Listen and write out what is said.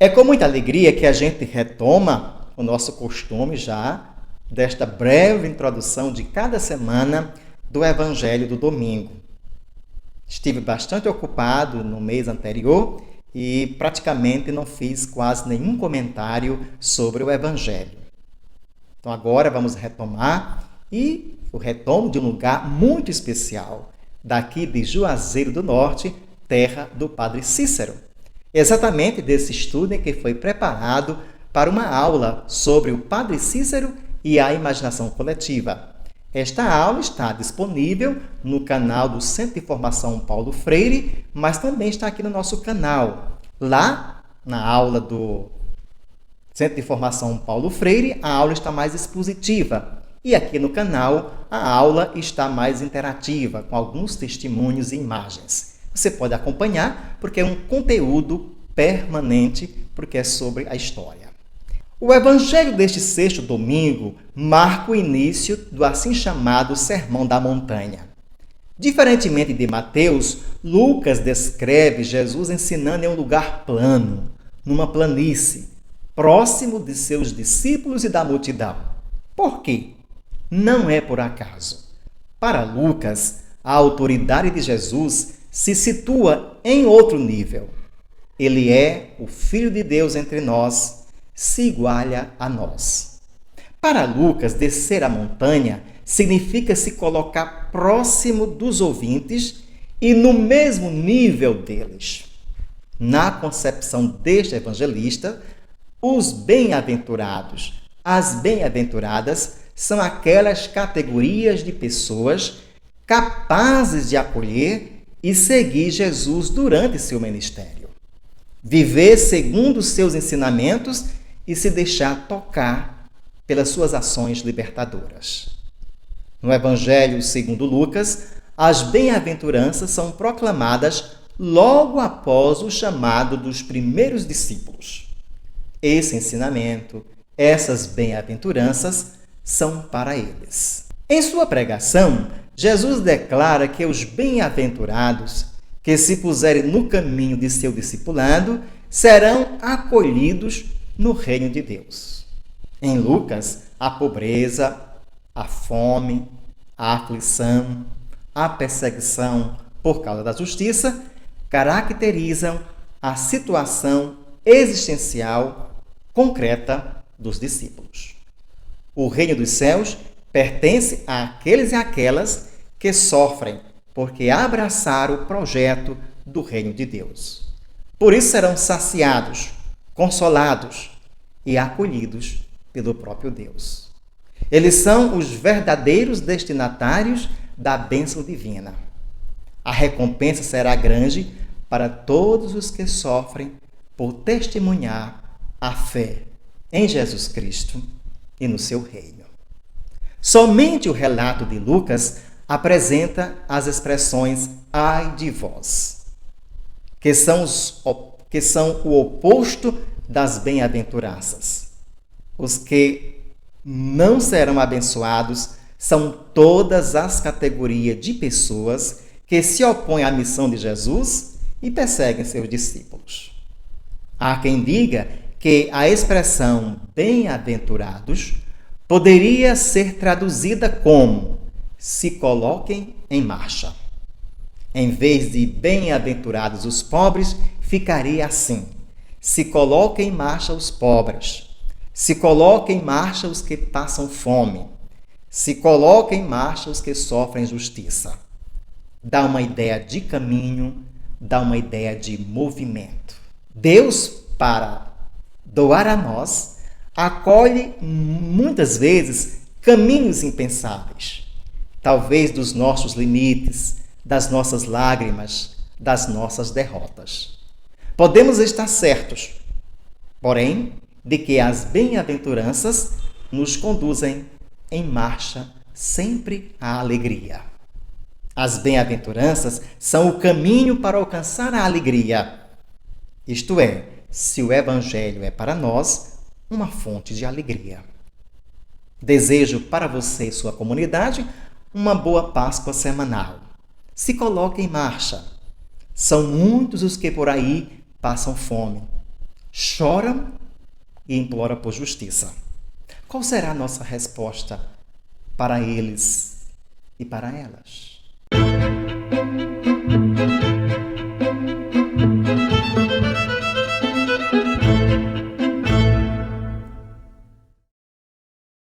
É com muita alegria que a gente retoma o nosso costume já desta breve introdução de cada semana do Evangelho do domingo. Estive bastante ocupado no mês anterior e praticamente não fiz quase nenhum comentário sobre o Evangelho. Então agora vamos retomar e eu retomo de um lugar muito especial, daqui de Juazeiro do Norte, terra do Padre Cícero. Exatamente desse estudo em que foi preparado para uma aula sobre o Padre Cícero e a imaginação coletiva. Esta aula está disponível no canal do Centro de Formação Paulo Freire, mas também está aqui no nosso canal. Lá, na aula do Centro de Formação Paulo Freire, a aula está mais expositiva. E aqui no canal, a aula está mais interativa, com alguns testemunhos e imagens. Você pode acompanhar, porque é um conteúdo permanente, porque é sobre a história. O evangelho deste sexto domingo marca o início do assim chamado Sermão da Montanha. Diferentemente de Mateus, Lucas descreve Jesus ensinando em um lugar plano, numa planície, próximo de seus discípulos e da multidão. Por quê? Não é por acaso. Para Lucas, a autoridade de Jesus se situa em outro nível. Ele é o Filho de Deus entre nós, se iguala a nós. Para Lucas, descer a montanha significa se colocar próximo dos ouvintes e no mesmo nível deles. Na concepção deste evangelista, os bem-aventurados, as bem-aventuradas, são aquelas categorias de pessoas capazes de acolher e seguir Jesus durante seu ministério. Viver segundo os seus ensinamentos e se deixar tocar pelas suas ações libertadoras. No Evangelho segundo Lucas, as bem-aventuranças são proclamadas logo após o chamado dos primeiros discípulos. Esse ensinamento, essas bem-aventuranças, são para eles. Em sua pregação, Jesus declara que os bem-aventurados que se puserem no caminho de seu discipulado serão acolhidos no reino de Deus. Em Lucas, a pobreza, a fome, a aflição, a perseguição por causa da justiça caracterizam a situação existencial concreta dos discípulos. O reino dos céus pertence àqueles e àquelas que sofrem porque abraçaram o projeto do reino de Deus. Por isso serão saciados, consolados e acolhidos pelo próprio Deus. Eles são os verdadeiros destinatários da bênção divina. A recompensa será grande para todos os que sofrem por testemunhar a fé em Jesus Cristo e no seu reino. Somente o relato de Lucas apresenta as expressões ai de vós, que são o oposto das bem-aventuranças. Os que não serão abençoados são todas as categorias de pessoas que se opõem à missão de Jesus e perseguem seus discípulos. Há quem diga que a expressão bem-aventurados poderia ser traduzida como se coloquem em marcha. Em vez de bem-aventurados os pobres, ficaria assim: se coloquem em marcha os pobres, se coloquem em marcha os que passam fome, se coloquem em marcha os que sofrem injustiça. Dá uma ideia de caminho, dá uma ideia de movimento. Deus, para doar a nós, acolhe muitas vezes caminhos impensáveis, talvez dos nossos limites, das nossas lágrimas, das nossas derrotas. Podemos estar certos, porém, de que as bem-aventuranças nos conduzem em marcha sempre à alegria. As bem-aventuranças são o caminho para alcançar a alegria. Isto é, se o Evangelho é para nós uma fonte de alegria. Desejo para você e sua comunidade uma boa Páscoa semanal. Se coloque em marcha. São muitos os que por aí passam fome. choram e imploram por justiça. Qual será a nossa resposta para eles e para elas?